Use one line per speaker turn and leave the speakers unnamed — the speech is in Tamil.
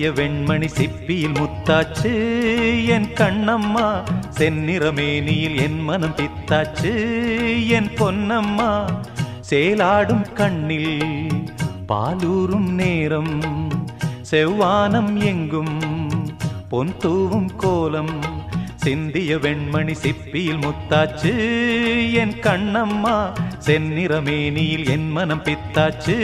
சிந்திய வெண்மணி சிப்பியில் முத்தாச்சு என் கண்ணம்மா, செந்நிறமேனியில் என் மனம் பித்தாச்சு என் பொன்னம்மா. சேலாடும் கண்ணில் பாலூரும் நேரம், செவ்வானம் எங்கும் பொன் தூவும் கோலம். சிந்திய வெண்மணி சிப்பியில் முத்தாச்சு என் கண்ணம்மா, செந்நிறமேனியில் என் மனம் பித்தாச்சு.